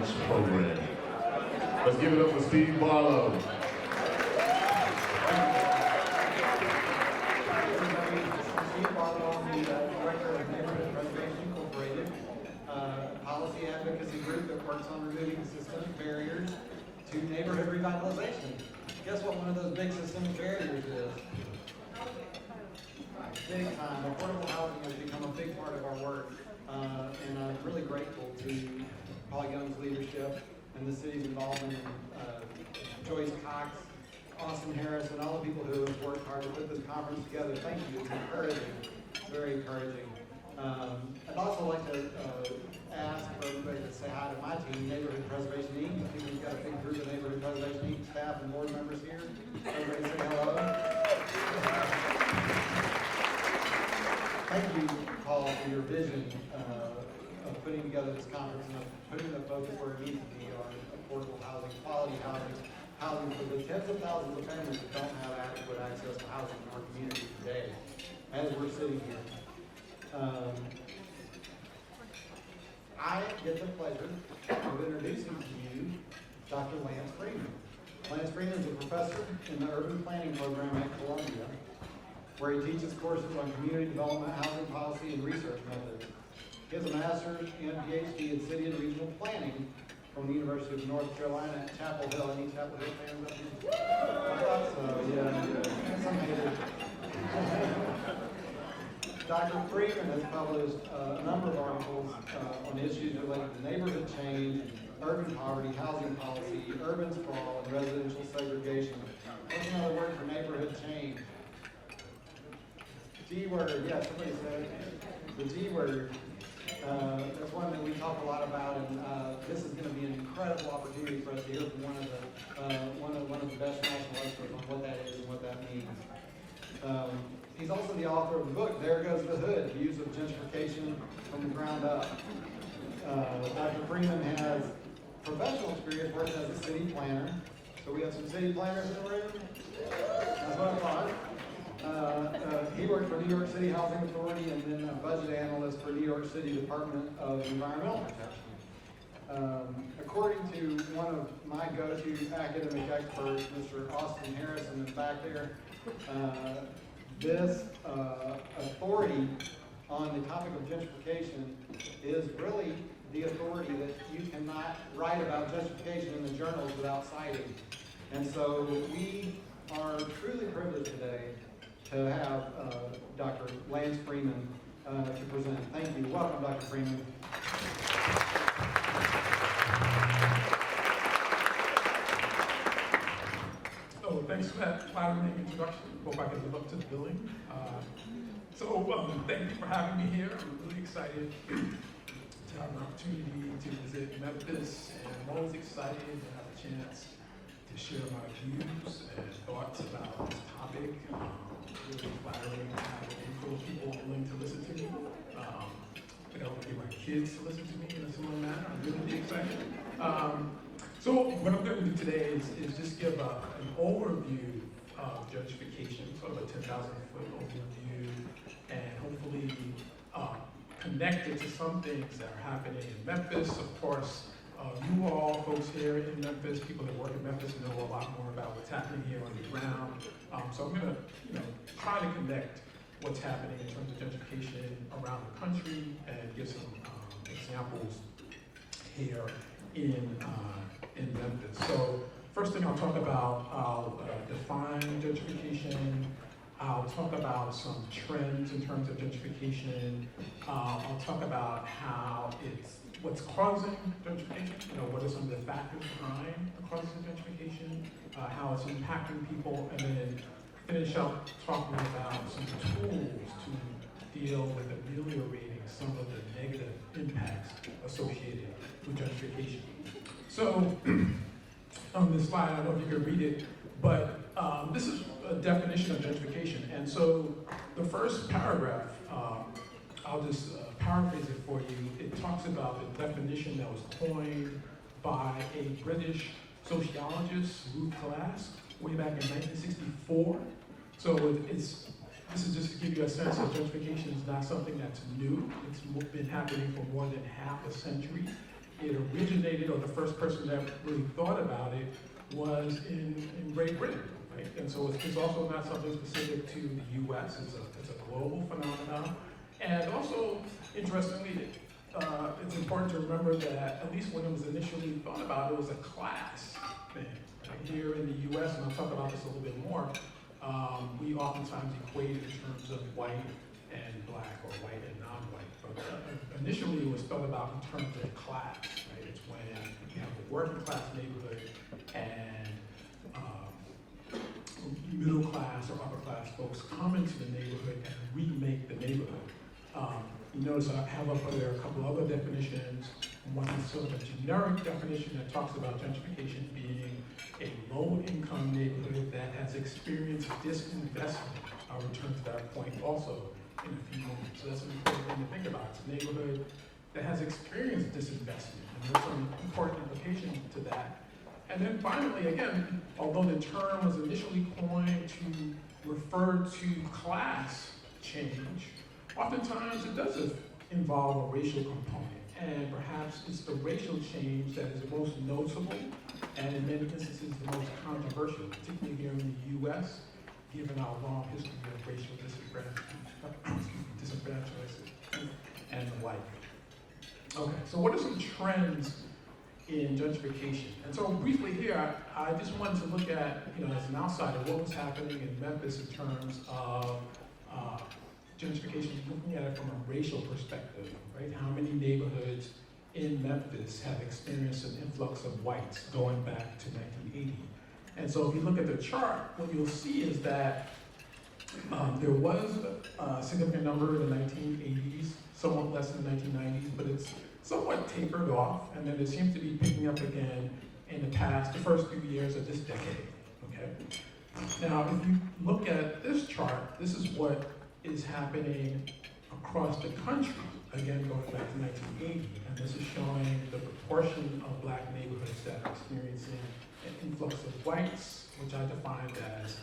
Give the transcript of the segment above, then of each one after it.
lunch program. Let's give it up for Steve Barlow. Steve Barlow, I'm the Director of Neighborhood Preservation Incorporated, policy advocacy group that works on removing systemic barriers to neighborhood revitalization. Guess what one of those big systemic barriers is? Big time. Affordable housing has become a big part of our work, and I'm really grateful to Paul Young's leadership and the city's involvement, and Joyce Cox, Austin Harris, and all the people who have worked hard to put this conference together. Thank you. It's encouraging. It's very encouraging. I'd also like to ask for everybody to say hi to my team, Neighborhood Preservation Inc. I think we've got a big group of Neighborhood Preservation Inc. staff and board members here. Everybody say hello. Thank you, Paul, for your vision of putting together this conference and of putting the focus where it needs to be on affordable housing, quality housing for the tens of thousands of families that don't have adequate access to housing in our community today, as we're sitting here. I get the pleasure of introducing to you Dr. Lance Freeman. Lance Freeman is a professor in the urban planning program at Columbia, where he teaches courses on community development, housing policy, and research methods. He has a master's and PhD in city and regional planning from the University of North Carolina at Chapel Hill. Any Chapel Hill fans up here? I thought so, yeah. Some haters. Dr. Freeman has published a number of articles on issues related to neighborhood change, urban poverty, housing policy, urban sprawl, and residential segregation. What's another word for neighborhood change? G word, yeah, somebody said it. The G word. That's one that we talk a lot about, and this is going to be an incredible opportunity for us to hear from one of the best national experts on what that is and what that means. He's also the author of the book, There Goes the Hood, Views of Gentrification from the Ground Up. Dr. Freeman has professional experience working as a city planner. So we have some city planners in the room? That's what I thought. He worked for New York City Housing Authority and then a budget analyst for New York City Department of Environmental Protection. According to one of my go-to academic experts, Mr. Austin Harrison in the back there, this authority on the topic of gentrification is really the authority that you cannot write about gentrification in the journals without citing. And so we are truly privileged today to have Dr. Lance Freeman to present. Thank you. Welcome, Dr. Freeman. So thanks for that flattering introduction. Hope I can live up to the billing. Thank you for having me here. I'm really excited to have an opportunity to visit Memphis, and I'm always excited to have a chance to share my views and thoughts about this topic. Really flattering to have a group of people willing to listen to me. But I want to get my kids to listen to me in a similar manner. I'm really excited. So what I'm going to do today is just give an overview of gentrification, sort of a 10,000-foot overview, and hopefully connect it to some things that are happening in Memphis. Of course, you all, folks here in Memphis, people that work in Memphis know a lot more about what's happening here on the ground. So I'm going to, try to connect what's happening in terms of gentrification around the country and give some examples here in Memphis. So first thing I'll talk about, I'll define gentrification. I'll talk about some trends in terms of gentrification. I'll talk about what's causing gentrification, what are some of the factors behind the causes of gentrification, how it's impacting people, and then finish up talking about some tools to deal with ameliorating some of the negative impacts associated with gentrification. So on this slide, I don't know if you can read it, but this is a definition of gentrification. And so the first paragraph, I'll just paraphrase it for you. It talks about the definition that was coined by a British sociologist, Ruth Glass, way back in 1964. So this is just to give you a sense that gentrification is not something that's new. It's been happening for more than half a century. it originated, or the first person that really thought about it was in Great Britain, right? And so it's also not something specific to the US, it's a global phenomenon. And also, interestingly, it's important to remember that at least when it was initially thought about, it was a class thing. Right? Here in the US, and I'll talk about this a little bit more, we oftentimes equate it in terms of white and black, or white and non-white. But initially it was thought about in terms of class, right? It's when you have the working class neighborhood and middle class or upper class folks come into the neighborhood and remake the neighborhood. You notice I have up there a couple other definitions. One is sort of a generic definition that talks about gentrification being a low-income neighborhood that has experienced disinvestment. I'll return to that point also in a few moments. So that's an important thing to think about. It's a neighborhood that has experienced disinvestment, and there's some important implications to that. And then finally, again, although the term was initially coined to refer to class change, oftentimes it does involve a racial component, and perhaps it's the racial change that is the most noticeable, and in many instances the most controversial, particularly here in the US, given our long history of racial disenfranchisement and the like. Okay, so what are some trends in gentrification? And so briefly here, I just wanted to look at, as an outsider, what was happening in Memphis in terms of gentrification, looking at it from a racial perspective, right? How many neighborhoods in Memphis have experienced an influx of whites going back to 1980? And so if you look at the chart, what you'll see is that there was a significant number in the 1980s, somewhat less in the 1990s, but it's somewhat tapered off, and then it seems to be picking up again in the first few years of this decade, okay? Now, if you look at this chart, this is what is happening across the country, again going back to 1980, and this is showing the proportion of black neighborhoods that are experiencing an influx of whites, which I defined as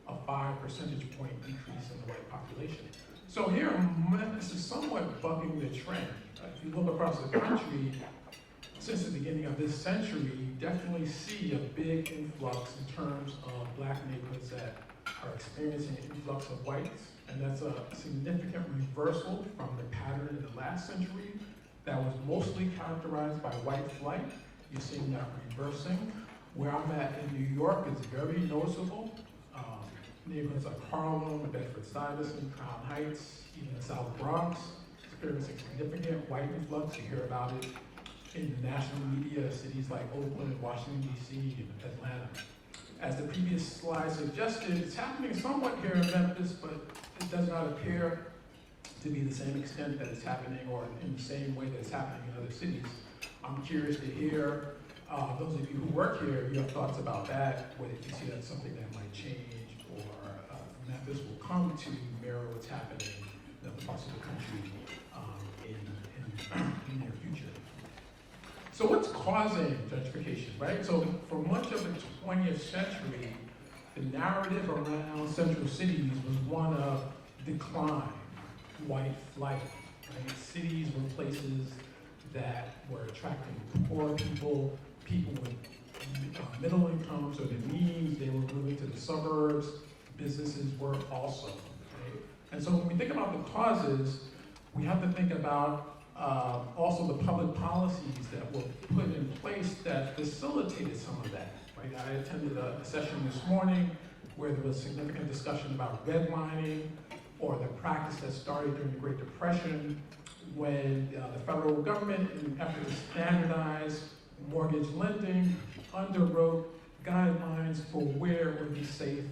a 5 percentage point increase in the white population. So here, Memphis is somewhat bucking the trend. If you look across the country, since the beginning of this century, you definitely see a big influx in terms of black neighborhoods that are experiencing an influx of whites. And that's a significant reversal from the pattern in the last century that was mostly characterized by white flight. You're seeing that reversing. Where I'm at in New York is very noticeable. Neighborhoods like Harlem, Bedford-Stuyvesant, Crown Heights, even the South Bronx, experiencing significant white influx. You hear about it in the national media, cities like Oakland, Washington, D.C., and Atlanta. As the previous slide suggested, it's happening somewhat here in Memphis, but it does not appear to be the same extent that it's happening, or in the same way that it's happening in other cities. I'm curious to hear, those of you who work here, your thoughts about that, whether you see that's something that might change, or Memphis will come to mirror what's happening in other parts of the country in the near future. So what's causing gentrification, right? So for much of the 20th century, the narrative around central cities was one of decline, white flight, right? Cities were places that were attracting poor people, people with middle incomes or the means. They were moving to the suburbs. Businesses were also, right? And so when we think about the causes, we have to think about also the public policies that were put in place that facilitated some of that, right? I attended a session this morning where there was significant discussion about redlining, or the practice that started during the Great Depression when the federal government, in an effort to standardize mortgage lending, underwrote guidelines for where it would be safe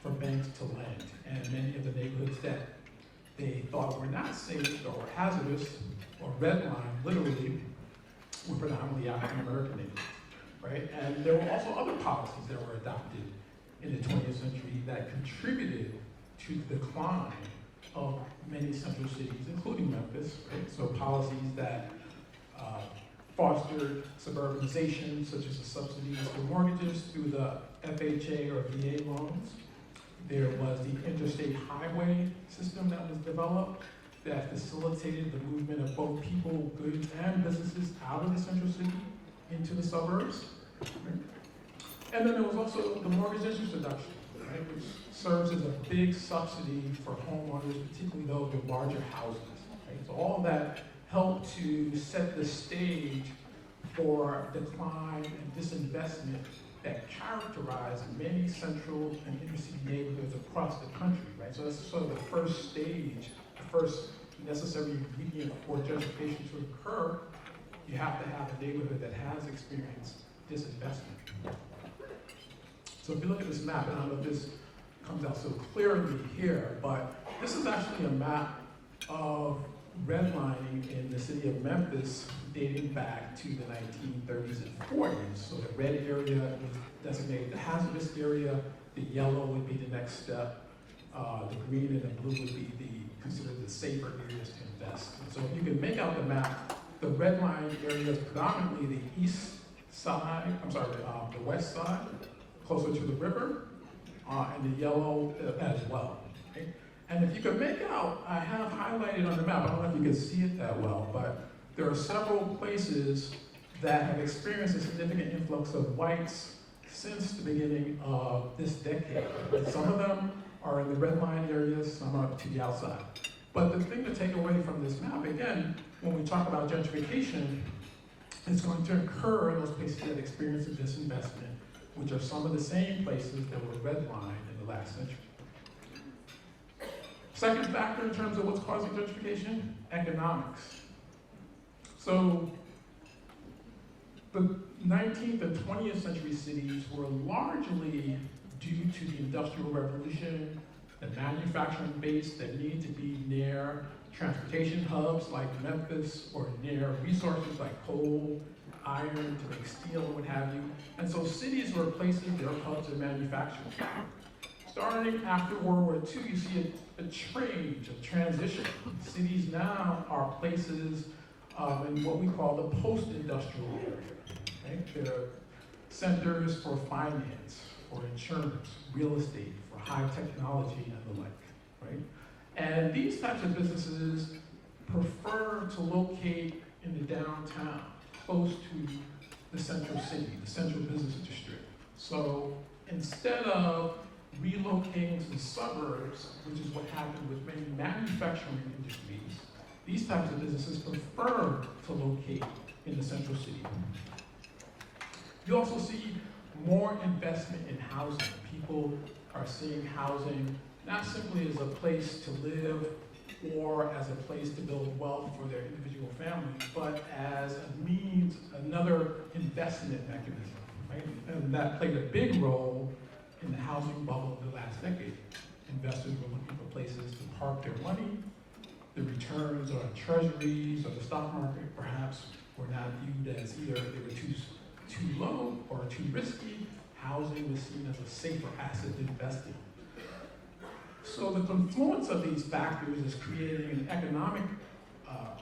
for banks to lend. And many of the neighborhoods that they thought were not safe or hazardous or redlined, literally, were predominantly African American neighborhoods, right? And there were also other policies that were adopted in the 20th century that contributed to the decline of many central cities, including Memphis, right? So policies that fostered suburbanization, such as the subsidies for mortgages through the FHA or VA loans. There was the interstate highway system that was developed that facilitated the movement of both people, goods, and businesses out of the central city into the suburbs. Right? And then there was also the mortgage interest deduction, right, which serves as a big subsidy for homeowners, particularly those with larger houses. Right? So all that helped to set the stage for decline and disinvestment that characterize many central and inner city neighborhoods across the country, right? So that's sort of the first stage, the first necessary ingredient for gentrification to occur. You have to have a neighborhood that has experienced disinvestment. So if you look at this map, and I don't know if this comes out so clearly here, but this is actually a map of redlining in the city of Memphis dating back to the 1930s and 40s. So the red area was designated the hazardous area, the yellow would be the next step, the green and the blue would be considered the safer areas to invest. And so if you can make out the map, the red line area is predominantly the east side, the west side, closer to the river, and the yellow as well. Okay? And if you can make out, I have highlighted on the map, I don't know if you can see it that well, but there are several places that have experienced a significant influx of whites since the beginning of this decade. And some of them are in the red line areas, some are to the outside. But the thing to take away from this map, again, when we talk about gentrification, it's going to occur in those places that experience a disinvestment, which are some of the same places that were redlined in the last century. Second factor in terms of what's causing gentrification, economics. So the 19th and 20th century cities were largely due to the Industrial Revolution, the manufacturing base that needed to be near transportation hubs like Memphis or near resources like coal, iron to make steel and what have you. And so cities were places that are hubs of manufacturing. Starting after World War II, you see a change, a transition. Cities now are places in what we call the post-industrial area. Right? They're centers for finance, for insurance, real estate, for high technology and the like. Right? And these types of businesses prefer to locate in the downtown, close to the central city, the central business district. So instead of relocating to the suburbs, which is what happened with many manufacturing industries, these types of businesses prefer to locate in the central city. You also see more investment in housing. People are seeing housing not simply as a place to live or as a place to build wealth for their individual families, but as a means, another investment mechanism, right? And that played a big role in the housing bubble of the last decade. Investors were looking for places to park their money. The returns on treasuries or the stock market perhaps were not viewed as either they were too low or too risky. Housing was seen as a safer asset to invest in. So the confluence of these factors is creating an economic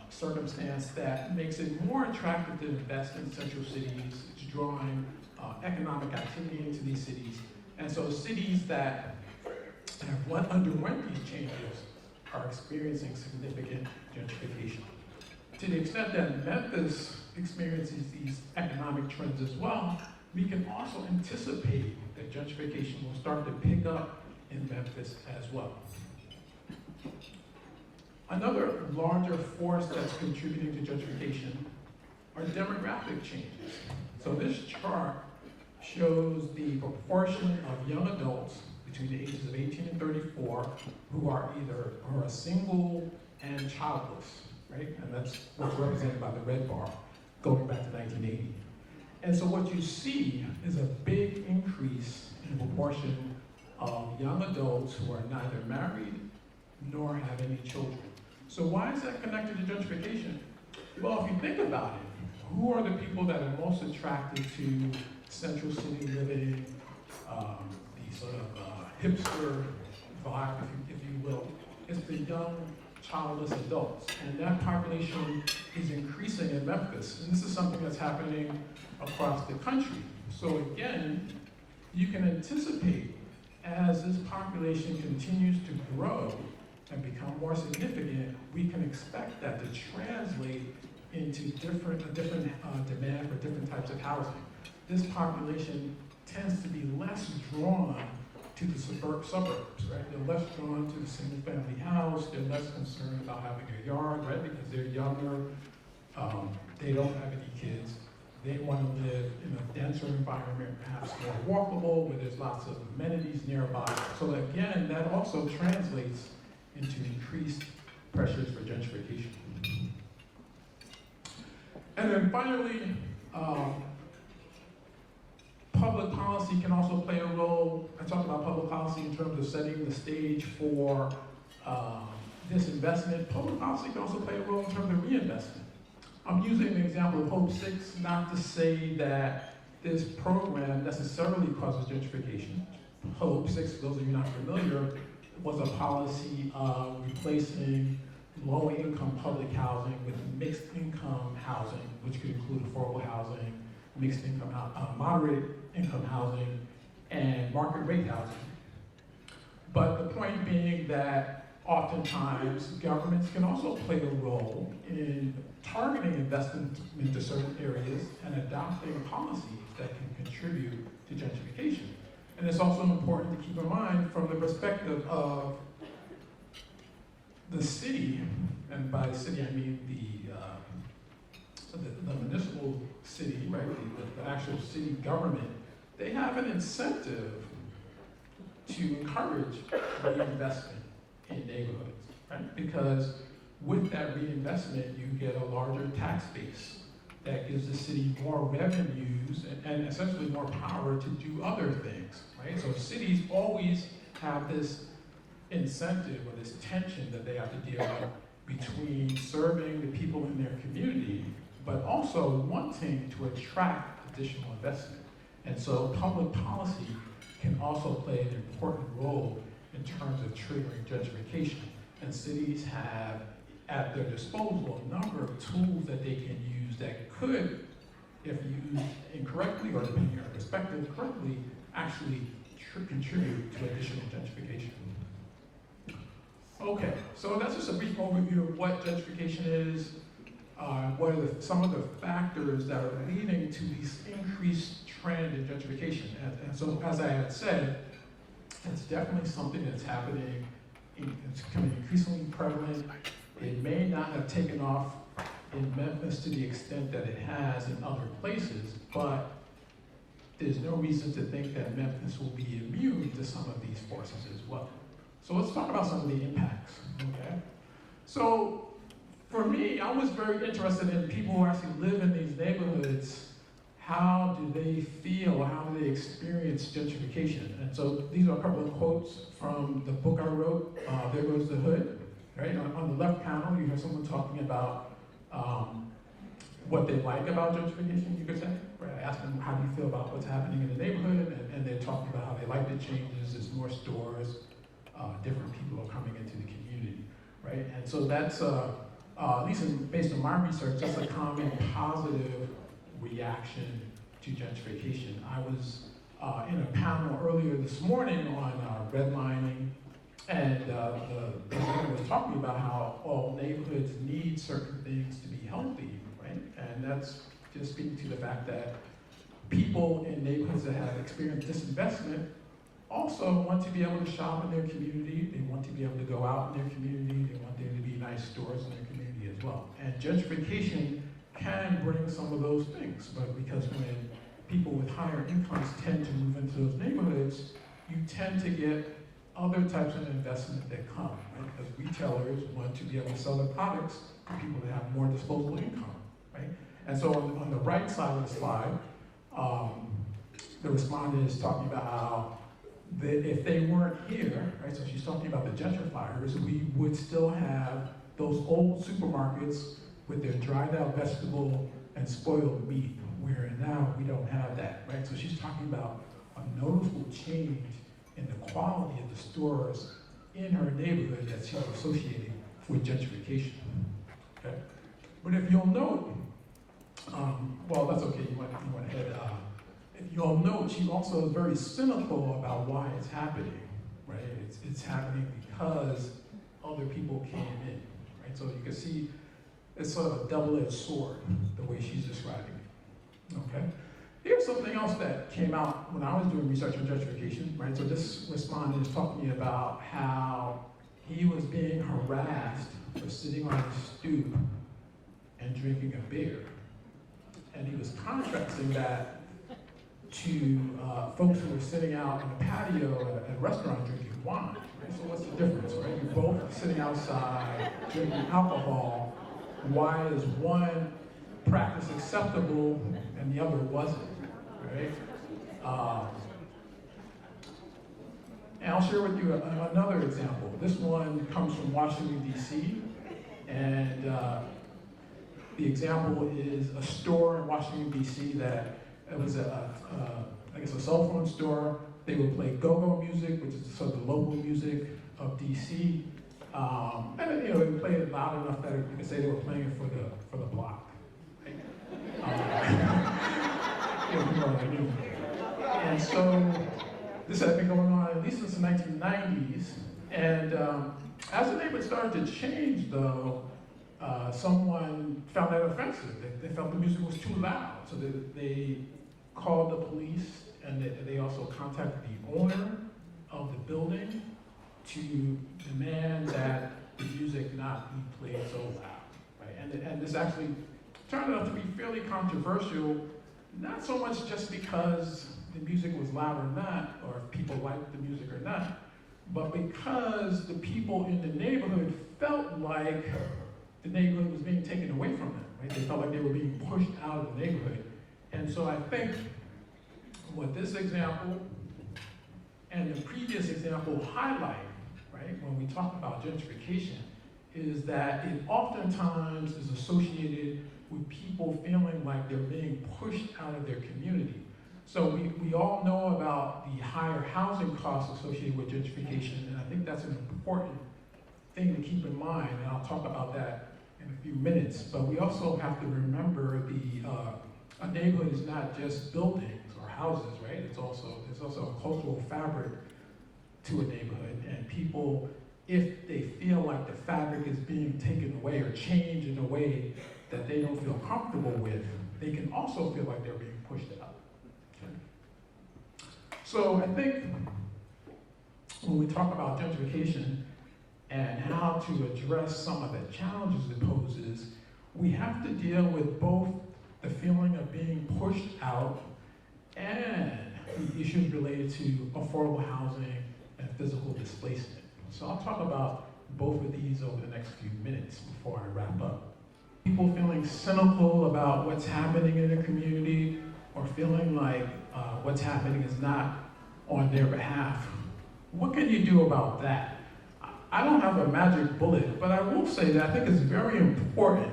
circumstance that makes it more attractive to invest in central cities. It's drawing economic activity into these cities. And so cities that have underwent these changes are experiencing significant gentrification. To the extent that Memphis experiences these economic trends as well, we can also anticipate that gentrification will start to pick up in Memphis as well. Another larger force that's contributing to gentrification are demographic changes. So this chart shows the proportion of young adults between the ages of 18 and 34 who are single and childless, right? And that's what's represented by the red bar going back to 1980. And so what you see is a big increase in the proportion of young adults who are neither married nor have any children. So why is that connected to gentrification? Well, if you think about it, who are the people that are most attracted to central city living, the sort of hipster vibe, if you will? It's the young, childless adults. And that population is increasing in Memphis. And this is something that's happening across the country. So again, you can anticipate as this population continues to grow, and become more significant, we can expect that to translate into a different demand for different types of housing. This population tends to be less drawn to the suburbs, right? They're less drawn to the single-family house. They're less concerned about having a yard, right? Because they're younger. They don't have any kids. They want to live in a denser environment, perhaps more walkable, where there's lots of amenities nearby. So again, that also translates into increased pressures for gentrification. And then finally, public policy can also play a role. I talked about public policy in terms of setting the stage for this investment. Public policy can also play a role in terms of reinvestment. I'm using the example of Hope 6 not to say that this program necessarily causes gentrification. Hope 6, for those of you not familiar, was a policy of replacing low-income public housing with mixed-income housing, which could include affordable housing, mixed-income, moderate-income housing, and market-rate housing. But the point being that oftentimes governments can also play a role in targeting investment into certain areas and adopting policies that can contribute to gentrification. And it's also important to keep in mind from the perspective of the city, and by city I mean the municipal city, right? The actual city government. They have an incentive to encourage reinvestment in neighborhoods, right? Because with that reinvestment, you get a larger tax base that gives the city more revenues and essentially more power to do other things, right? So cities always have this incentive or this tension that they have to deal with between serving the people in their community, but also wanting to attract additional investment. And so public policy can also play an important role in terms of triggering gentrification. And cities have at their disposal a number of tools that they can use that could, if used incorrectly or depending on your perspective correctly, actually contribute to additional gentrification. Okay, so that's just a brief overview of what gentrification is, what are some of the factors that are leading to this increased trend in gentrification. And so, as I had said, it's definitely something that's happening, it's becoming increasingly prevalent. It may not have taken off in Memphis to the extent that it has in other places, but there's no reason to think that Memphis will be immune to some of these forces as well. So let's talk about some of the impacts, okay? So for me, I was very interested in people who actually live in these neighborhoods. How do they feel? How do they experience gentrification? And so these are a couple of quotes from the book I wrote, There Goes the Hood, right? On the left panel, you hear someone talking about what they like about gentrification, you could say, right? I asked them, how do you feel about what's happening in the neighborhood? And they're talking about how they like the changes, there's more stores, different people are coming into the community, right? And so that's, at least based on my research, that's a common positive reaction to gentrification. I was in a panel earlier this morning on redlining, and the presenter was talking about how all neighborhoods need certain things to be healthy, right? And that's just speaking to the fact that people in neighborhoods that have experienced disinvestment also want to be able to shop in their community. They want to be able to go out in their community. They want there to be nice stores in their community as well. And gentrification can bring some of those things, but because when people with higher incomes tend to move into those neighborhoods, you tend to get other types of investment that come, right? Because retailers want to be able to sell their products to people that have more disposable income, right? And so on the right side of the slide, the respondent is talking about how if they weren't here, right? So she's talking about the gentrifiers, we would still have those old supermarkets with their dried out vegetable and spoiled meat, where now we don't have that, right? So she's talking about a noticeable change in the quality of the stores in her neighborhood that she's associating with gentrification, okay? But if you'll note, well, that's okay, you went ahead. If you'll note, she also is very cynical about why it's happening, right? It's happening because other people came in, right? So you can see it's sort of a double-edged sword, the way she's describing it, okay? Here's something else that came out when I was doing research on gentrification, right? So this respondent is talking about how he was being harassed for sitting on a stoop and drinking a beer. And he was contrasting that to folks who were sitting out on a patio at a restaurant drinking wine, right? So what's the difference, right? You're both sitting outside drinking alcohol. Why is one practice acceptable and the other wasn't, right? And I'll share with you another example. This one comes from Washington, D.C., and the example is a store in Washington, D.C. that it was I guess a cell phone store. They would play go-go music, which is sort of the local music of D.C. And you know, they would play it loud enough that you could say they were playing it for the block. Right? You know what I mean. And so this had been going on at least since the 1990s. And as the neighborhood started to change, though, someone found that offensive. They felt the music was too loud, so they called the police, and they also contacted the owner of the building to demand that the music not be played so loud, right? And this actually turned out to be fairly controversial, not so much just because the music was loud or not, or if people liked the music or not, but because the people in the neighborhood felt like the neighborhood was being taken away from them, right? They felt like they were being pushed out of the neighborhood. And so I think what this example and the previous example highlight, right, when we talk about gentrification, is that it oftentimes is associated with people feeling like they're being pushed out of their community. So we all know about the higher housing costs associated with gentrification, and I think that's an important thing to keep in mind, and I'll talk about that in a few minutes. But we also have to remember a neighborhood is not just buildings or houses, right? There's also a cultural fabric to a neighborhood, and people, if they feel like the fabric is being taken away or changed in a way that they don't feel comfortable with, they can also feel like they're being pushed out. Okay? So I think when we talk about gentrification and how to address some of the challenges it poses, we have to deal with both the feeling of being pushed out and the issues related to affordable housing and physical displacement. So I'll talk about both of these over the next few minutes before I wrap up. People feeling cynical about what's happening in the community, or feeling like what's happening is not on their behalf. What can you do about that? I don't have a magic bullet, but I will say that I think it's very important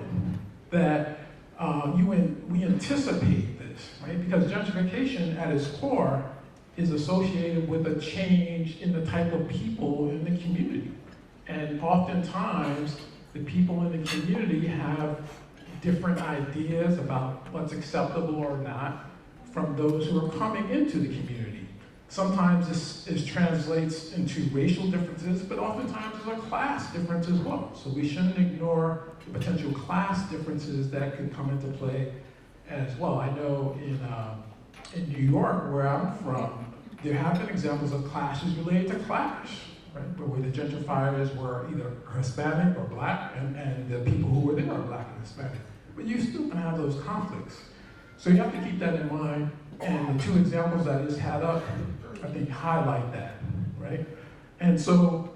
that we anticipate this, right? Because gentrification at its core is associated with a change in the type of people in the community. And oftentimes, the people in the community have different ideas about what's acceptable or not from those who are coming into the community. Sometimes this translates into racial differences, but oftentimes there's a class difference as well. So we shouldn't ignore the potential class differences that could come into play as well. I know in New York, where I'm from, there have been examples of clashes related to class, right? Where the gentrifiers were either Hispanic or Black, and the people who were there are Black and Hispanic. But you still can have those conflicts. So you have to keep that in mind, and the two examples that I just had up, I think, highlight that, right? And so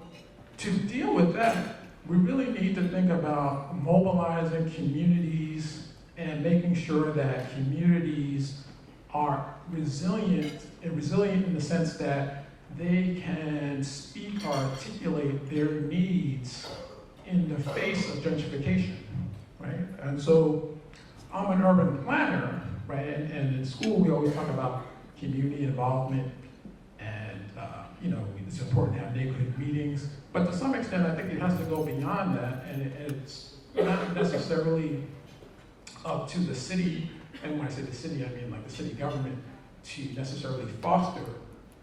to deal with that, we really need to think about mobilizing communities and making sure that communities are resilient in the sense that they can speak or articulate their needs in the face of gentrification, right? And so I'm an urban planner, right? And in school we always talk about community involvement, and it's important to have neighborhood meetings. But to some extent, I think it has to go beyond that, and it's not necessarily up to the city, and when I say the city, I mean like the city government, to necessarily foster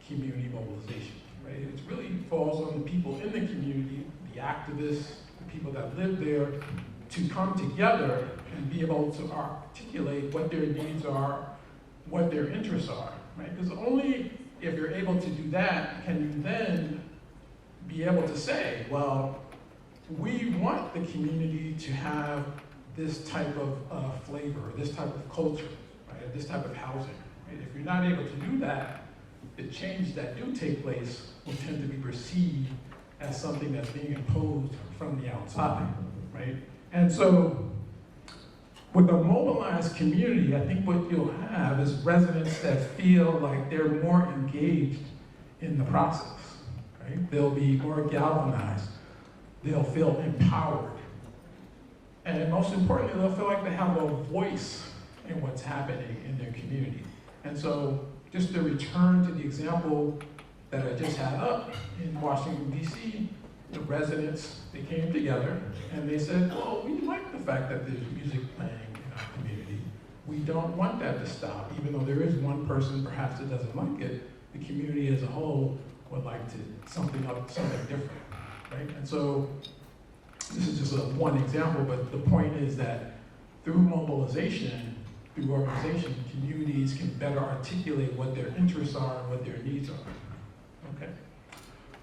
community mobilization, right? It really falls on the people in the community, the the activists, the people that live there, to come together and be able to articulate what their needs are, what their interests are, right? Because only if you're able to do that can you then be able to say, well, we want the community to have this type of flavor, this type of culture, right? This type of housing. Right? If you're not able to do that, the changes that do take place will tend to be perceived as something that's being imposed from the outside, right? And so, with a mobilized community, I think what you'll have is residents that feel like they're more engaged in the process, right? They'll be more galvanized. They'll feel empowered. And most importantly, they'll feel like they have a voice in what's happening in their community. And so, just to return to the example that I just had up in Washington, D.C., the residents, they came together and they said, well, we like the fact that there's music playing in our community. We don't want that to stop. Even though there is one person perhaps that doesn't like it, the community as a whole would like something different, right? And so this is just one example, but the point is that through mobilization, through organization, communities can better articulate what their interests are and what their needs are, okay?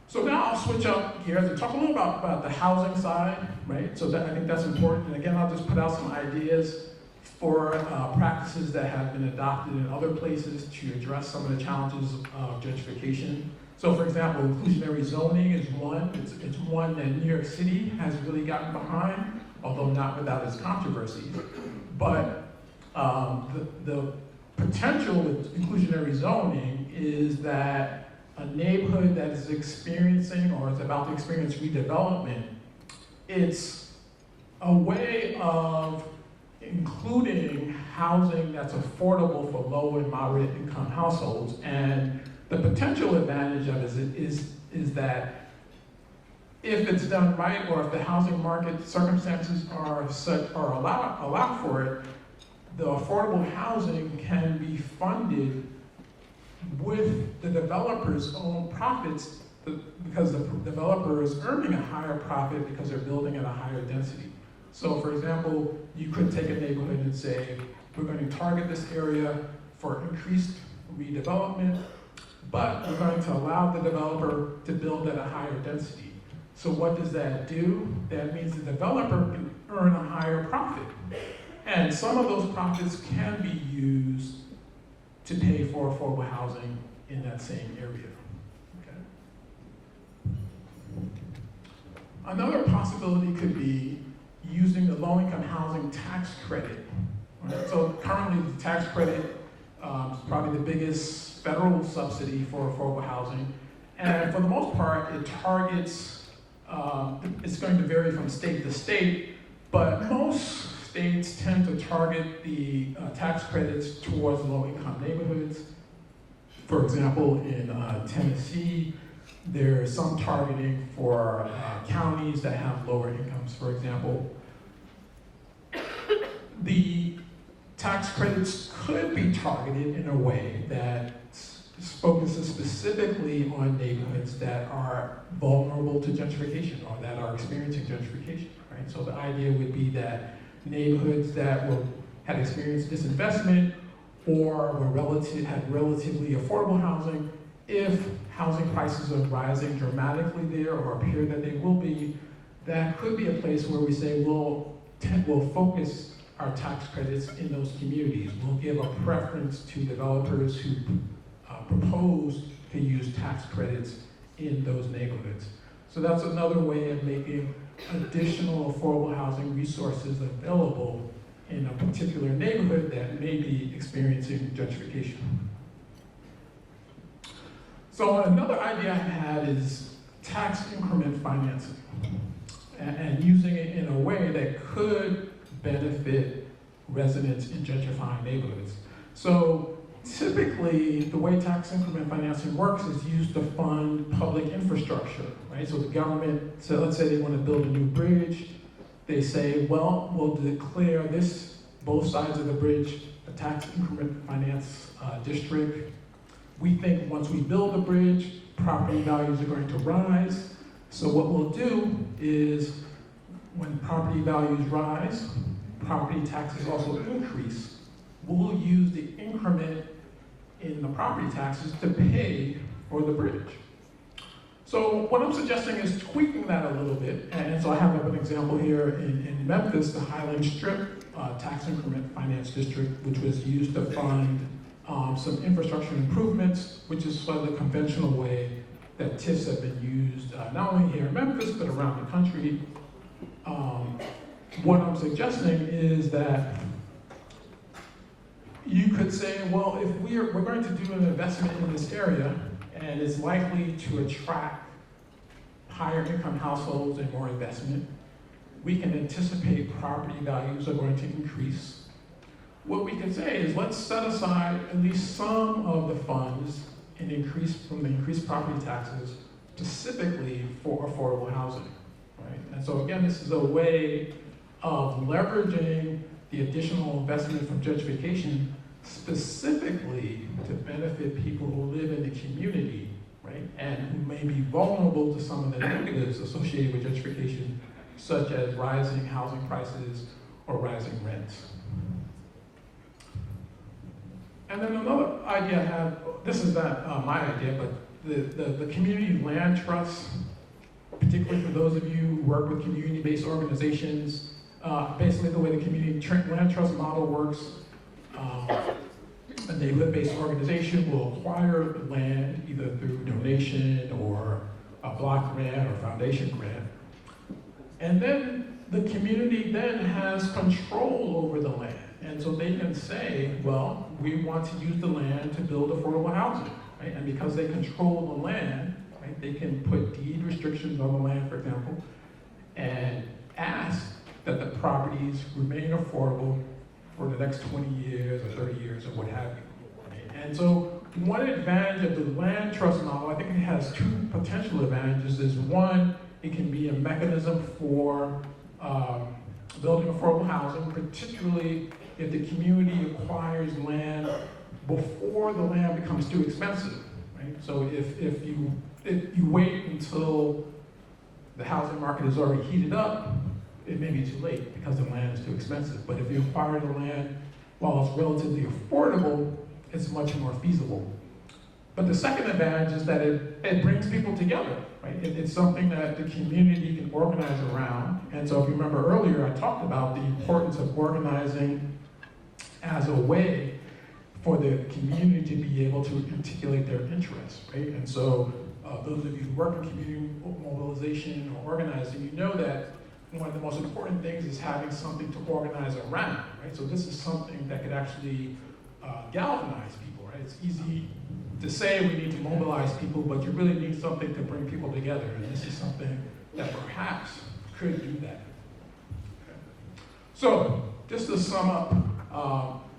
So now I'll switch up gears and talk a little about the housing side, right? So I think that's important. And again, I'll just put out some ideas for practices that have been adopted in other places to address some of the challenges of gentrification. So for example, inclusionary zoning is one. It's one that New York City has really gotten behind, although not without its controversies. But the potential with inclusionary zoning is that a neighborhood that is experiencing or is about to experience redevelopment, it's a way of including housing that's affordable for low and moderate income households. And the potential advantage of it is that if it's done right, or if the housing market circumstances are such or allow for it, the affordable housing can be funded with the developer's own profits, because the developer is earning a higher profit because they're building at a higher density. So for example, you could take a neighborhood and say, we're going to target this area for increased redevelopment, but we're going to allow the developer to build at a higher density. So what does that do? That means the developer can earn a higher profit. And some of those profits can be used to pay for affordable housing in that same area. Okay. Another possibility could be using the low-income housing tax credit. Right? So currently the tax credit is probably the biggest federal subsidy for affordable housing. And for the most part, it targets, it's going to vary from state to state, but most states tend to target the tax credits towards low-income neighborhoods. For example, in Tennessee, there's some targeting for counties that have lower incomes, for example. The tax credits could be targeted in a way that focuses specifically on neighborhoods that are vulnerable to gentrification or that are experiencing gentrification, right? So the idea would be that neighborhoods that had experienced disinvestment or had relatively affordable housing, if housing prices are rising dramatically there or appear that they will be, that could be a place where we say we'll focus our tax credits in those communities. We'll give a preference to developers who propose to use tax credits in those neighborhoods. So that's another way of making additional affordable housing resources available in a particular neighborhood that may be experiencing gentrification. So another idea I had is tax increment financing and using it in a way that could benefit residents in gentrifying neighborhoods. So typically, the way tax increment financing works is used to fund public infrastructure, right? So the government, so let's say they want to build a new bridge, they say, well, we'll declare both sides of the bridge, a tax increment finance district. We think once we build the bridge, property values are going to rise, So what we'll do is, when property values rise, property taxes also increase. We'll use the increment in the property taxes to pay for the bridge. So what I'm suggesting is tweaking that a little bit. And so I have an example here in Memphis, the Highland Strip tax increment finance district, which was used to fund some infrastructure improvements, which is sort of the conventional way that TIFs have been used, not only here in Memphis, but around the country. What I'm suggesting is that you could say, well, if we're going to do an investment in this area, and it's likely to attract higher income households and more investment, we can anticipate property values are going to increase. What we can say is, let's set aside at least some of the funds and increase from the increased property taxes specifically for affordable housing, right? And so again, this is a way of leveraging the additional investment from gentrification specifically to benefit people who live in the community, right? And who may be vulnerable to some of the negatives associated with gentrification, such as rising housing prices or rising rents. And then another idea I have, this is not my idea, but the community land trust, particularly for those of you who work with community-based organizations, basically the way the community land trust model works, a neighborhood-based organization will acquire land either through donation or a block grant or foundation grant. And then the community then has control over the land. And so they can say, well, we want to use the land to build affordable housing, right? And because they control the land, right, they can put deed restrictions on the land, for example, and ask that the properties remain affordable for the next 20 years or 30 years or what have you. Right? And so one advantage of the land trust model, I think it has two potential advantages, is one, it can be a mechanism for building affordable housing, particularly if the community acquires land before the land becomes too expensive, right? So if you wait until the housing market is already heated up, it may be too late because the land is too expensive. But if you acquire the land while it's relatively affordable, it's much more feasible. But the second advantage is that it brings people together, right? It's something that the community can organize around. And so if you remember earlier, I talked about the importance of organizing as a way for the community to be able to articulate their interests, right? And so those of you who work in community mobilization or organizing, you know that one of the most important things is having something to organize around, right? So this is something that could actually galvanize people, right? It's easy to say we need to mobilize people, but you really need something to bring people together, and this is something that perhaps could do that. Okay. So, just to sum up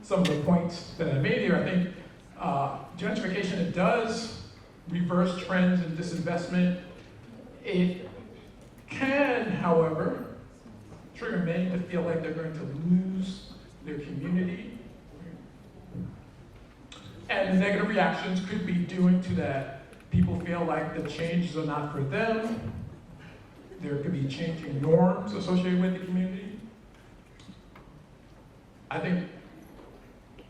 some of the points that I made here, I think gentrification, it does reverse trends in disinvestment. It can, however, trigger many to feel like they're going to lose their community. And the negative reactions could be due to that. People feel like the changes are not for them. There could be changing norms associated with the community. I think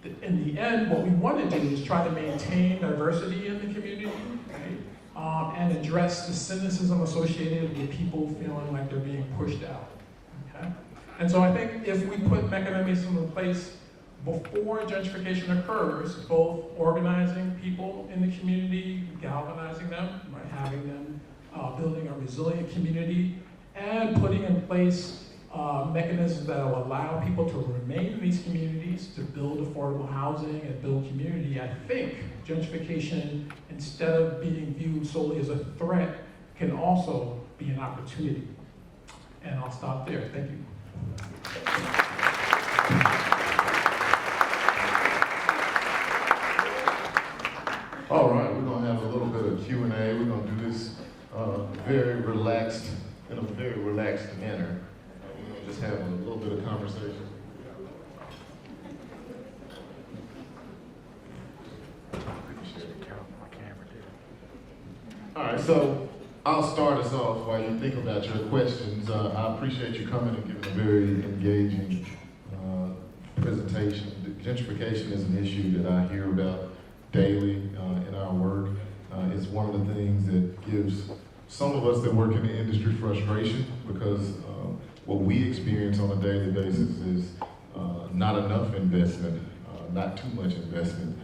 that in the end, what we want to do is try to maintain diversity in the community, right? And address the cynicism associated with people feeling like they're being pushed out. Okay? And so I think if we put mechanisms in place before gentrification occurs, both organizing people in the community, galvanizing them, right, having them building a resilient community, and putting in place mechanisms that will allow people to remain in these communities, to build affordable housing and build community, I think gentrification, instead of being viewed solely as a threat, can also be an opportunity. And I'll stop there. Thank you. All right, we're gonna have a little bit of Q&A. We're gonna do this very relaxed, in a very relaxed manner. We're gonna just have a little bit of conversation. All right, so I'll start us off while you think about your questions. I appreciate you coming and giving a very engaging presentation. Gentrification is an issue that I hear about daily in our work. It's one of the things that gives some of us that work in the industry frustration because what we experience on a daily basis is not enough investment, not too much investment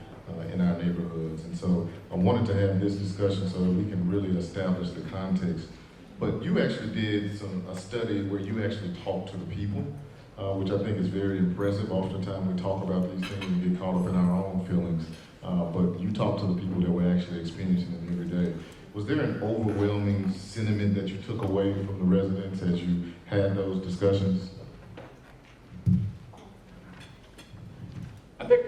in our neighborhoods. And so I wanted to have this discussion so that we can really establish the context. But you actually did a study where you actually talked to the people, which I think is very impressive. Oftentimes we talk about these things and get caught up in our own feelings, but you talked to the people that were actually experiencing them every day. Was there an overwhelming sentiment that you took away from the residents as you had those discussions? I think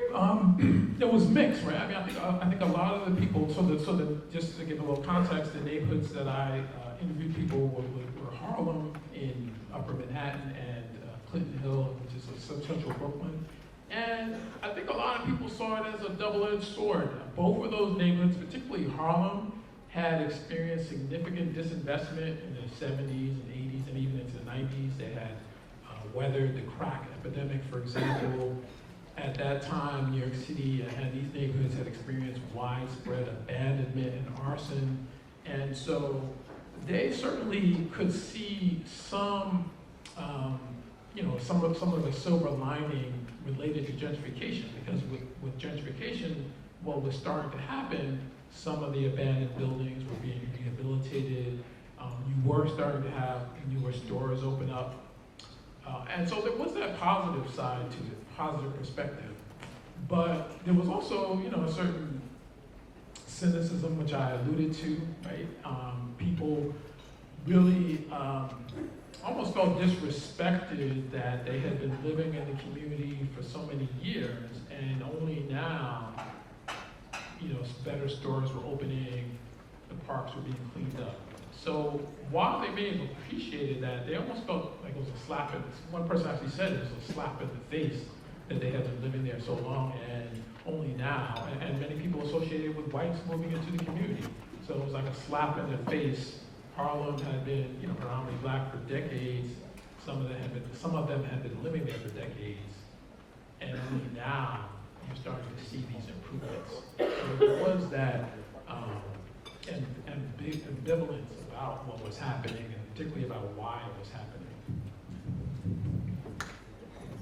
it was mixed, right? I mean, I think a lot of the people. So that just to give a little context, the neighborhoods that I interviewed people were Harlem, in Upper Manhattan, and Clinton Hill, which is central Brooklyn. And I think a lot of people saw it as a double-edged sword. Both of those neighborhoods, particularly Harlem, had experienced significant disinvestment in the 70s and 80s and even into the 90s. They had weathered the crack epidemic, for example. At that time, New York City and these neighborhoods had experienced widespread abandonment and arson. And so they certainly could see some, some of the silver lining related to gentrification, because with gentrification, what was starting to happen, some of the abandoned buildings were being rehabilitated. You were starting to have newer stores open up. And so there was that positive side to it, positive perspective. But there was also, a certain cynicism, which I alluded to, right? People really almost felt disrespected that they had been living in the community for so many years, and only now, better stores were opening, the parks were being cleaned up. So while they may have appreciated that, they almost felt like it was a slap one person actually said it was a slap in the face that they had been living there so long and only now, and many people associated with whites moving into the community. So it was like a slap in the face. Harlem had been, predominantly black for decades. Some of them had been living there for decades. And only now you're starting to see these improvements. So there was that and big ambivalence about what was happening, and particularly about why it was happening.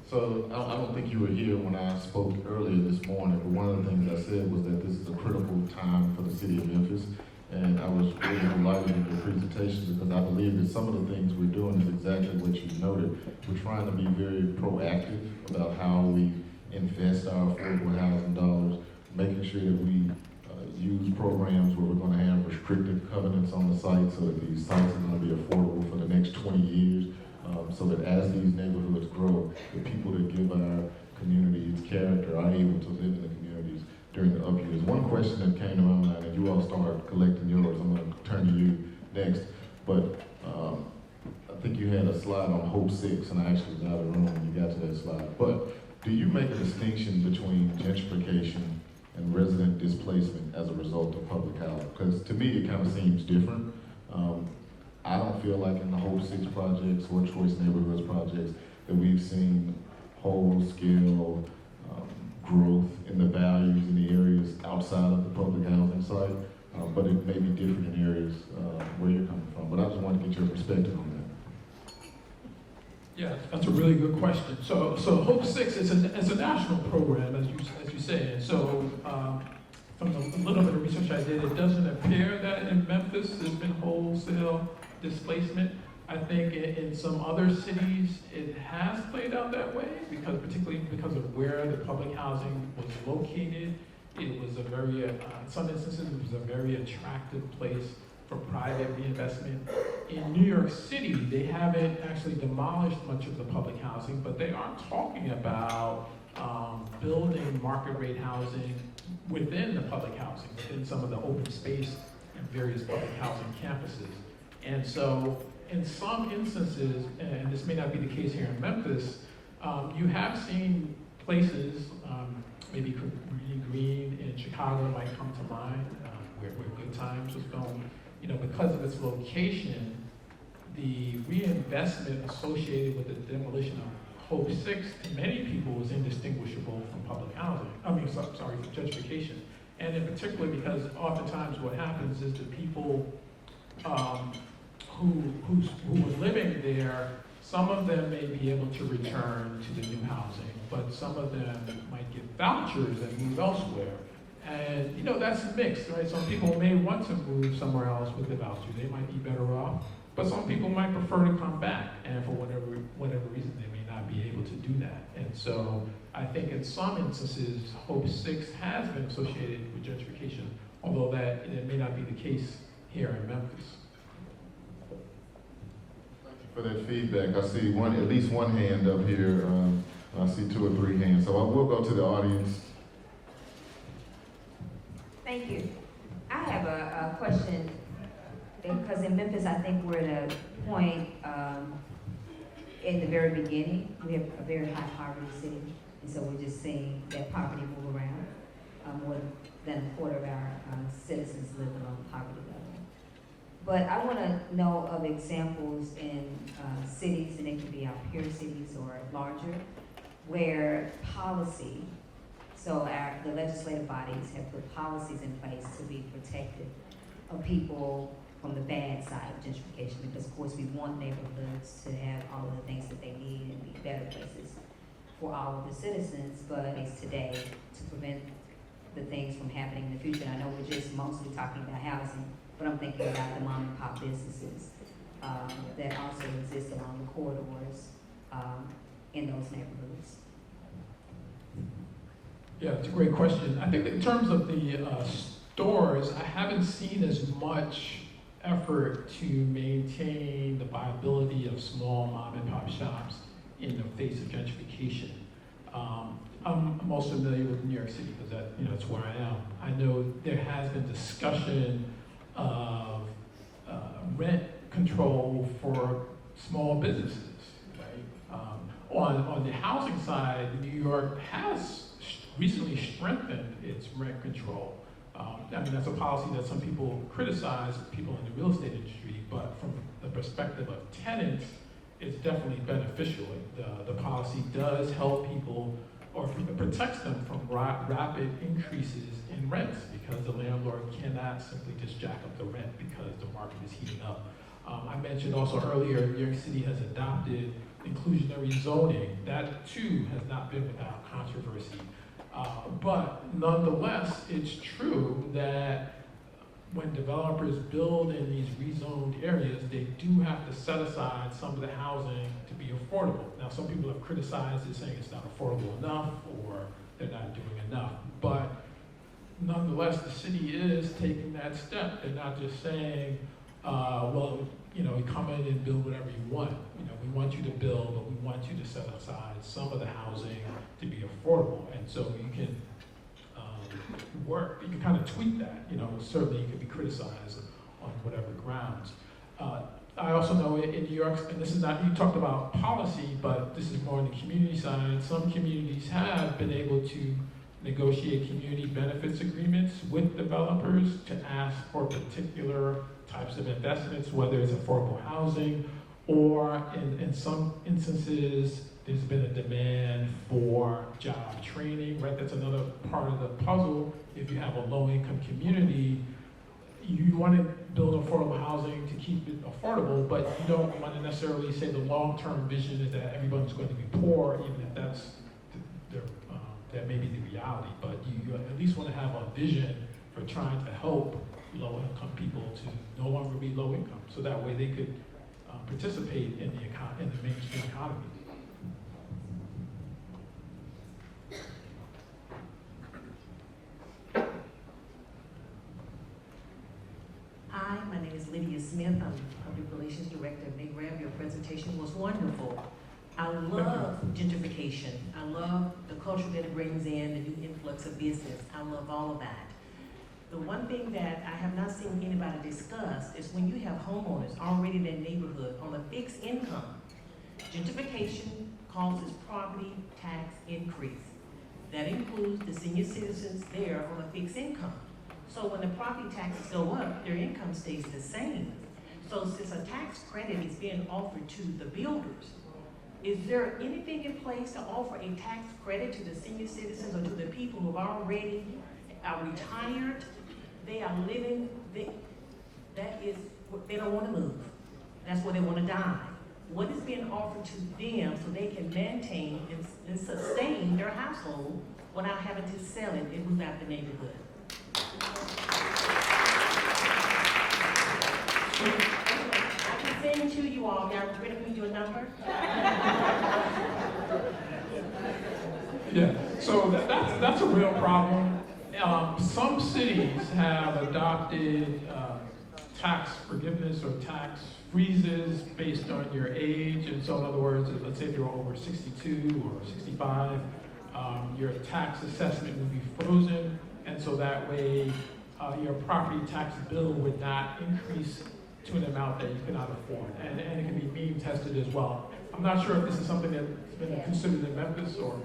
So I don't think you were here when I spoke earlier this morning, but one of the things I said was that this is a critical time for the city of Memphis. And I was really delighted with your presentation because I believe that some of the things we're doing is exactly what you noted. We're trying to be very proactive about how we invest our affordable housing dollars, making sure that we use programs where we're going to have restrictive covenants on the site so that these sites are going to be affordable for the next 20 years, so that as these neighborhoods grow, the people that give our community its character are able to live in the communities during the up years. One question that came to my mind, and you all started collecting yours, I'm going to turn to you next, but I think you had a slide on Hope 6, and I actually was out of the room when you got to that slide. But do you make a distinction between gentrification and resident displacement as a result of public housing? Because to me, it kind of seems different. I don't feel like in the Hope 6 projects or Choice Neighborhoods projects that we've seen whole-scale growth in the values in the areas outside of the public housing site, but it may be different in areas where you're coming from. But I just want to get your perspective on that. Yeah, that's a really good question. So Hope 6 is a national program, as you say. And so from the little bit of research I did, it doesn't appear that in Memphis there's been wholesale displacement. I think in some other cities it has played out that way, particularly because of where the public housing was located. It was a very, in some instances, it was a very attractive place for private reinvestment. In New York City, they haven't actually demolished much of the public housing, but they are talking about building market rate housing within the public housing, within some of the open space and various public housing campuses. And so in some instances, and this may not be the case here in Memphis, you have seen places, maybe Green in Chicago might come to mind, where Good Times was filmed. because of its location, the reinvestment associated with the demolition of Hope 6 to many people was indistinguishable from public housing. From gentrification. And in particular, because oftentimes what happens is the people who were living there, some of them may be able to return to the new housing, but some of them might get vouchers and move elsewhere. And that's mixed, right? Some people may want to move somewhere else with the voucher. They might be better off, but some people might prefer to come back, and for whatever reason, they may not be able to do that. And so I think in some instances, Hope 6 has been associated with gentrification, although that it may not be the case here in Memphis. Thank you for that feedback. I see at least one hand up here. I see 2 or 3 hands. So I will go to the audience. Thank you. I have a question, because in Memphis, I think we're at a point in the very beginning. We have a very high poverty city, and so we're just seeing that poverty move around. More than a quarter of our citizens live below the poverty level. But I want to know of examples in cities, and it can be our peer cities or larger, where policy, so the legislative bodies have put policies in place to be protective of people from the bad side of gentrification, because of course we want neighborhoods to have all of the things that they need and be better places for all of the citizens, but it's today to prevent the things from happening in the future. And I know we're just mostly talking about housing, but I'm thinking about the mom and pop businesses that also exist along the corridors in those neighborhoods. Yeah, it's a great question. I think in terms of the stores, I haven't seen as much effort to maintain the viability of small mom and pop shops in the face of gentrification. I'm most familiar with New York City because that's where I am. I know there has been discussion of rent control for small businesses, right? On the housing side, New York has recently strengthened its rent control. That's a policy that some people criticize, people in the real estate industry, but from the perspective of tenants, it's definitely beneficial. The policy does help people, or protects them from rapid increases in rents, because the landlord cannot simply just jack up the rent because the market is heating up. I mentioned also earlier, New York City has adopted inclusionary zoning. That too has not been without controversy. But nonetheless, it's true that when developers build in these rezoned areas, they do have to set aside some of the housing to be affordable. Now, some people have criticized it, saying it's not affordable enough or they're not doing enough. But nonetheless, the city is taking that step. They're not just saying, you come in and build whatever you want. We want you to build, but we want you to set aside some of the housing to be affordable. And so you can you can kind of tweak that. Certainly you can be criticized on whatever grounds. I also know in New York, and this is not, you talked about policy, but this is more on the community side. Some communities have been able to negotiate community benefits agreements with developers to ask for particular types of investments, whether it's affordable housing, or in some instances, there's been a demand for job training, right? That's another part of the puzzle. If you have a low-income community, you want to build affordable housing to keep it affordable, but you don't want to necessarily say the long-term vision is that everyone's going to be poor, even if that may be the reality. But you at least want to have a vision for trying to help low-income people to no longer be low-income, so that way they could participate in the mainstream economy. Hi, my name is Lydia Smith. I'm Public Relations Director of NAGRAM. Your presentation was wonderful. I love gentrification. I love the culture that it brings in, the new influx of business. I love all of that. The one thing that I have not seen anybody discuss is when you have homeowners already in that neighborhood on a fixed income, gentrification causes property tax increase. That includes the senior citizens there on a fixed income. So when the property taxes go up, their income stays the same. So since a tax credit is being offered to the builders, is there anything in place to offer a tax credit to the senior citizens or to the people who have already are retired? They are living, they don't want to move. That's where they want to die. What is being offered to them so they can maintain and sustain their household without having to sell it and move out the neighborhood? I can send to you all. Y'all ready for me to do a number? Yeah, so that's a real problem. Some cities have adopted tax forgiveness or tax freezes based on your age. And so in other words, let's say if you're over 62 or 65, your tax assessment would be frozen. And so that way your property tax bill would not increase to an amount that you cannot afford. And it can be beam tested as well. I'm not sure if this is something that's been considered in Memphis or.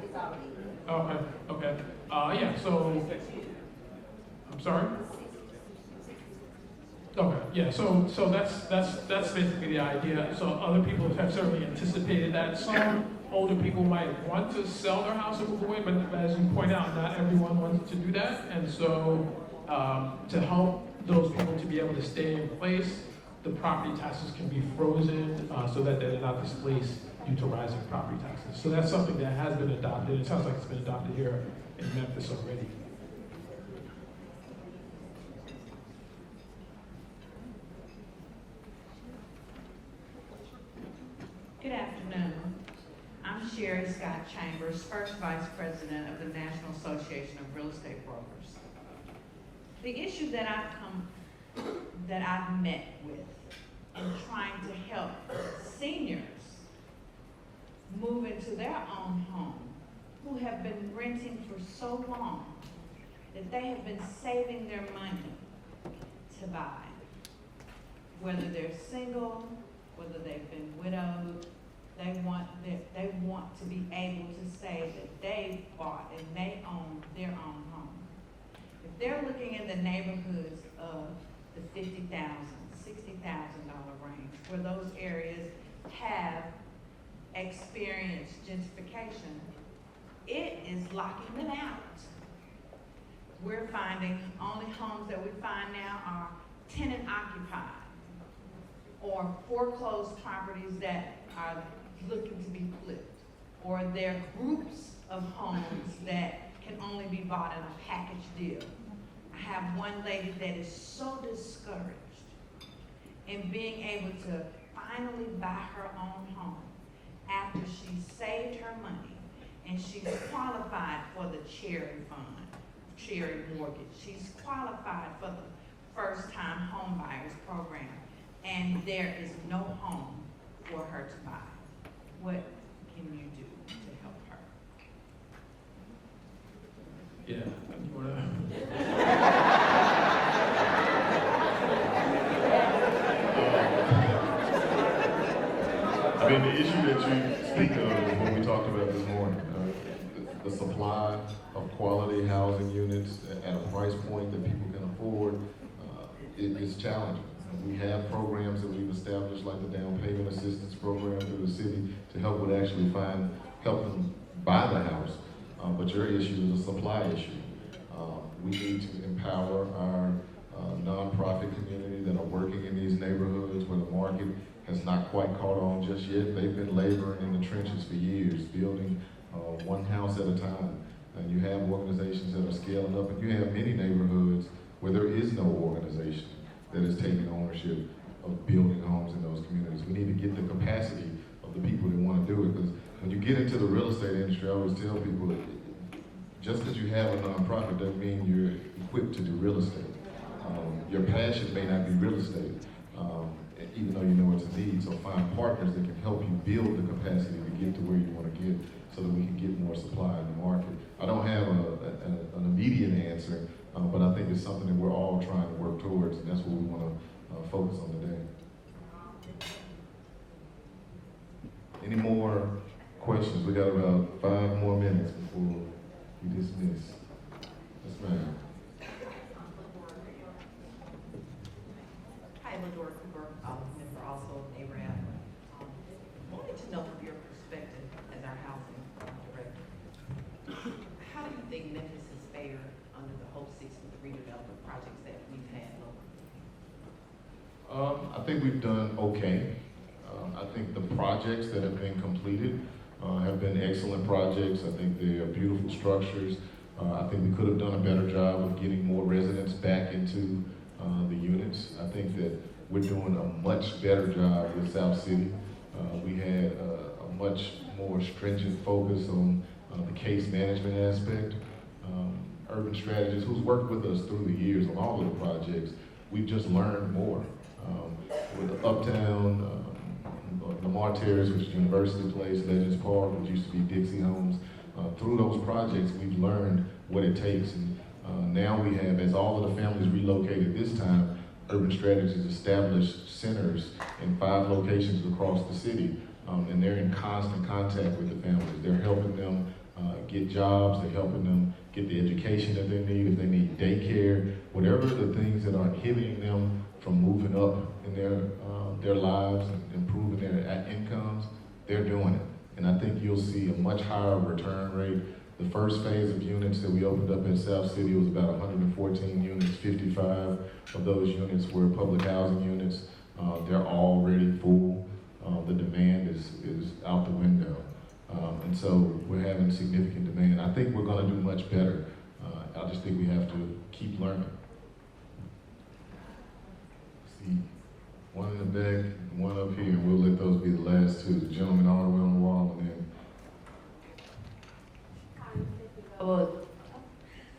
Okay. Yeah, so, I'm sorry? Okay, yeah, so that's basically the idea. So other people have certainly anticipated that. Some older people might want to sell their house and move away, but as you point out, not everyone wants to do that. And so to help those people to be able to stay in place, the property taxes can be frozen so that they're not displaced due to rising property taxes. So that's something that has been adopted. It sounds like it's been adopted here in Memphis already. Good afternoon. I'm Sherry Scott Chambers, first Vice President of the National Association of Real Estate Brokers. The issue that I've met with in trying to help seniors move into their own home who have been renting for so long that they have been saving their money to buy. Whether they're single, whether they've been widowed, they want to be able to say that they bought and they own their own home. If they're looking in the neighborhoods of the $50,000, $60,000 range, where those areas have experienced gentrification, it is locking them out. We're finding only homes that we find now are tenant occupied or foreclosed properties that are looking to be flipped, or they're groups of homes that can only be bought in a package deal. I have one lady that is so discouraged in being able to finally buy her own home after she saved her money and she's qualified for the cherry fund, cherry mortgage. She's qualified for the first-time home buyers program, and there is no home for her to buy. What can you do to help her? Yeah, you wanna? I mean, the issue that you speak of is what we talked about this morning. The supply of quality housing units at a price point that people can afford is challenging. We have programs that we've established, like the down payment assistance program through the city, to help with actually help them buy the house. But your issue is a supply issue. We need to empower our nonprofit community that are working in these neighborhoods where the market has not quite caught on just yet. They've been laboring in the trenches for years, building one house at a time. And you have organizations that are scaling up, and you have many neighborhoods where there is no organization that is taking ownership of building homes in those communities. We need to get the capacity of the people that want to do it, because when you get into the real estate industry, I always tell people, just because you have a nonprofit doesn't mean you're equipped to do real estate. Your passion may not be real estate, even though you know it's a need. So find partners that can help you build the capacity to get to where you want to get, so that we can get more supply in the market. I don't have an immediate answer, but I think it's something that we're all trying to work towards, and that's what we want to focus on today. Any more questions? We got about 5 more minutes before we dismiss. Yes, ma'am. Taylor Dora Cooper, member also of NARAB. Wanted to know from your perspective as our housing director, how do you think Memphis has fared under the Hope 63 development projects that we've had locally? I think we've done okay. I think the projects that have been completed have been excellent projects. I think they are beautiful structures. I think we could have done a better job of getting more residents back into the units. I think that we're doing a much better job with South City. We had a much more stringent focus on the case management aspect. Urban Strategists, who's worked with us through the years on all of the projects, we've just learned more. With Uptown, Lamar Terrace, which is University Place, Legends Park, which used to be Dixie Homes, through those projects, we've learned what it takes. And now we have, as all of the families relocated this time, Urban Strategies established centers in 5 locations across the city. And they're in constant contact with the families. They're helping them get jobs, they're helping them get the education that they need, if they need daycare, whatever the things that are inhibiting them from moving up in their lives and improving their incomes, they're doing it. And I think you'll see a much higher return rate. The first phase of units that we opened up in South City was about 114 units. 55 of those units were public housing units. They're already full. The demand is out the window. And so we're having significant demand. I think we're gonna do much better. I just think we have to keep learning. See, one in the back, one up here, and we'll let those be the last 2. The gentleman all the way on the wall, and then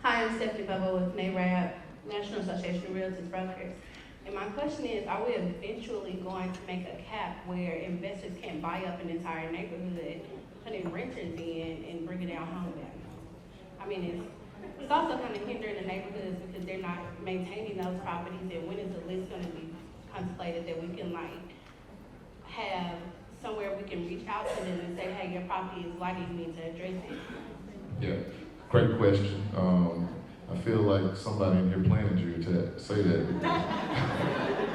Hi, I'm Stephanie Bubba with NARAB, National Association of Realtors Brokers. And my question is, are we eventually going to make a cap where investors can't buy up an entire neighborhood, putting renters in and bringing down home value? I mean, it's also kind of hindering the neighborhoods because they're not maintaining those properties. And when is the list going to be contemplated that we can have somewhere we can reach out to them and say, hey, your property is lighting, you need to address it? yeah, great question. I feel like somebody in here planted you to say that.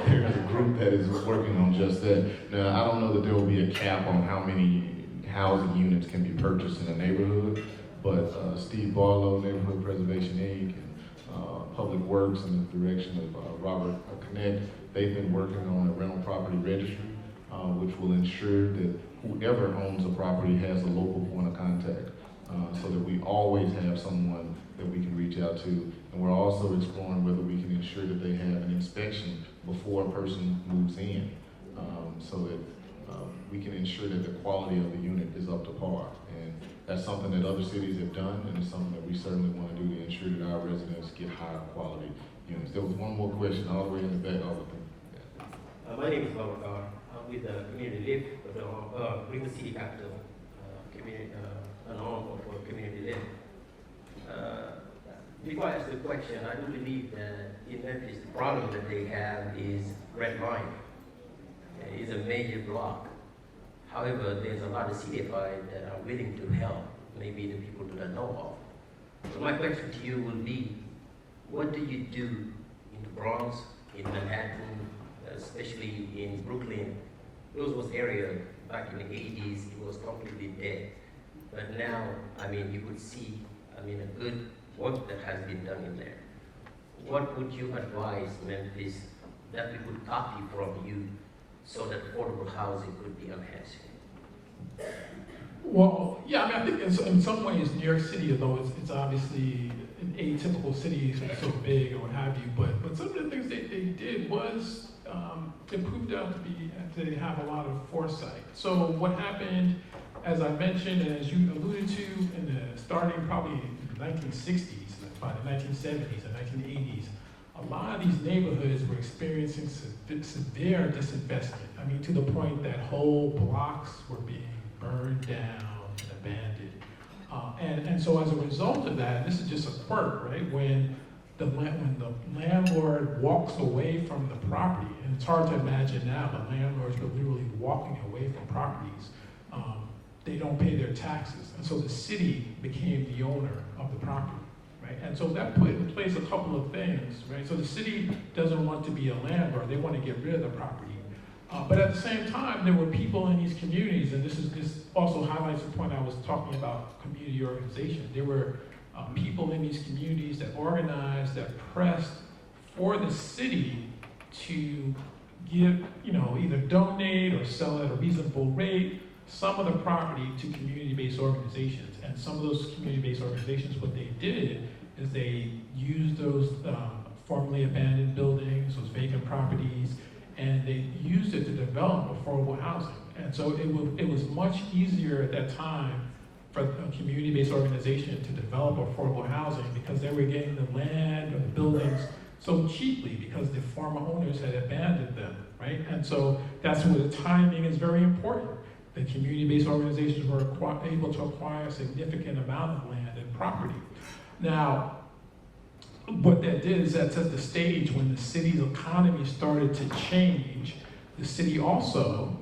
There's a group that is working on just that. Now, I don't know that there will be a cap on how many housing units can be purchased in a neighborhood, but Steve Barlow, Neighborhood Preservation Inc., and Public Works in the direction of Robert Connect, they've been working on a rental property registry, which will ensure that whoever owns a property has a local point of contact. So that we always have someone that we can reach out to. And we're also exploring whether we can ensure that they have an inspection before a person moves in, so that we can ensure that the quality of the unit is up to par. And that's something that other cities have done, and it's something that we certainly want to do to ensure that our residents get higher quality units. There was one more question all the way in the back. My name is Robert Carr. I'm with the Community Live, with the City Capital, an arm for Community Live. Before I ask the question, I do believe that in Memphis, the problem that they have is red line. It's a major block. However, there's a lot of CDFI that are willing to help, maybe the people do not know of. So my question to you will be, what do you do in the Bronx, in Manhattan, especially in Brooklyn? Those was area back in the 80s, it was completely dead. But now, I mean, you could see, I mean, a good work that has been done in there. What would you advise Memphis that we could copy from you so that affordable housing could be enhanced? Well, yeah, I mean, I think in some ways, New York City, although it's obviously an atypical city, so it's so big or what have you, but some of the things they did was, it proved out to have a lot of foresight. So what happened, as I mentioned, and as you alluded to, in the starting probably in the 1960s, by the 1970s and 1980s, a lot of these neighborhoods were experiencing severe disinvestment. I mean, to the point that whole blocks were being burned down and abandoned. And so as a result of that, and this is just a quirk, right? When the landlord walks away from the property, and it's hard to imagine now, but landlords are literally walking away from properties. They don't pay their taxes. And so the city became the owner of the property. right? And so that put in place a couple of things, right? So the city doesn't want to be a landlord, they want to get rid of the property. But at the same time, there were people in these communities, and this also highlights the point I was talking about, community organization. There were people in these communities that organized, that pressed for the city to give, either donate or sell at a reasonable rate some of the property to community-based organizations. And some of those community-based organizations, what they did is they used those formerly abandoned buildings, those vacant properties, and they used it to develop affordable housing. And so it was much easier at that time for a community-based organization to develop affordable housing because they were getting the land or the buildings so cheaply because the former owners had abandoned them, right? And so that's where the timing is very important. The community-based organizations were able to acquire a significant amount of land and property. Now, what that did is that set the stage when the city's economy started to change. The city also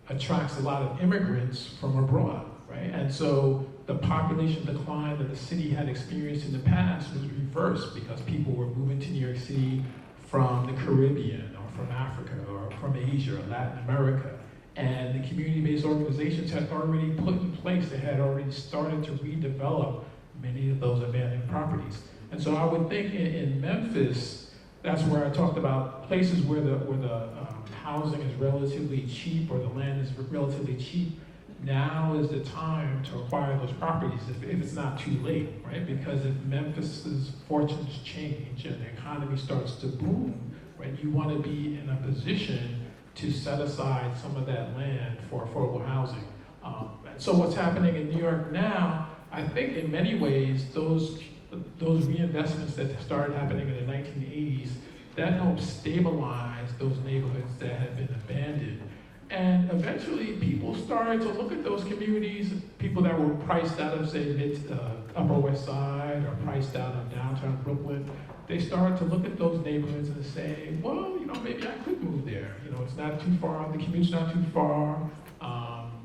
attracts a lot of immigrants from abroad, right? And so the population decline that the city had experienced in the past was reversed because people were moving to New York City from the Caribbean or from Africa or from Asia or Latin America. And the community-based organizations had already put in place, they had already started to redevelop many of those abandoned properties. And so I would think in Memphis, that's where I talked about places where the housing is relatively cheap or the land is relatively cheap. Now is the time to acquire those properties if it's not too late, right? Because if Memphis's fortunes change and the economy starts to boom, right, you want to be in a position to set aside some of that land for affordable housing. So what's happening in New York now, I think in many ways, those reinvestments that started happening in the 1980s, that helped stabilize those neighborhoods that had been abandoned. And eventually people started to look at those communities, people that were priced out of, say, Upper West Side or priced out of downtown Brooklyn. They started to look at those neighborhoods and say, well, maybe I could move there. It's not too far, the commute's not too far,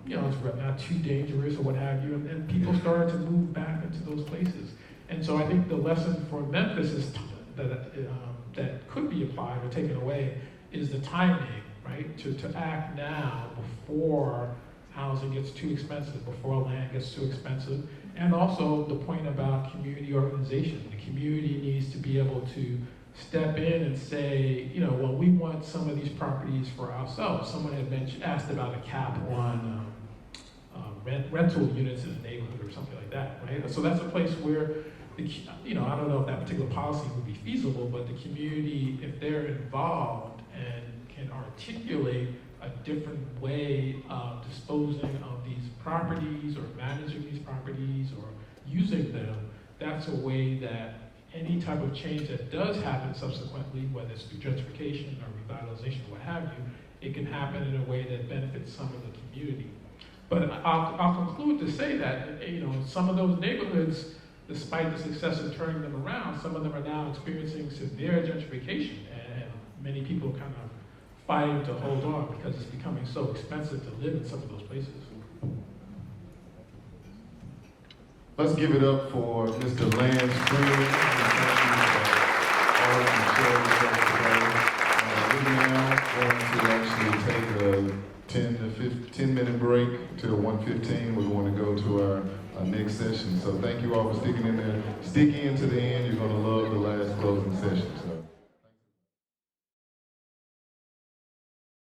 it's not too dangerous or what have you. And people started to move back into those places. And so I think the lesson for Memphis is that could be applied or taken away is the timing, right? To act now before housing gets too expensive, before land gets too expensive. And also the point about community organization. The community needs to be able to step in and say, well, we want some of these properties for ourselves. Someone had asked about a cap on rental units in a neighborhood or something like that, right? So that's a place where, I don't know if that particular policy would be feasible, but the community, if they're involved and can articulate a different way of disposing of these properties or managing these properties or using them, that's a way that any type of change that does happen subsequently, whether it's through gentrification or revitalization or what have you, it can happen in a way that benefits some of the community. But I'll conclude to say that, some of those neighborhoods, despite the success of turning them around, some of them are now experiencing severe gentrification, and many people kind of fighting to hold on because it's becoming so expensive to live in some of those places. Let's give it up for Mr. Lance Freeman. All of you shared with us today. We're now going to actually take a 10-minute break till 1:15. We're going to go to our next session. So thank you all for sticking in there. Stick in to the end. You're going to love the last closing session. So.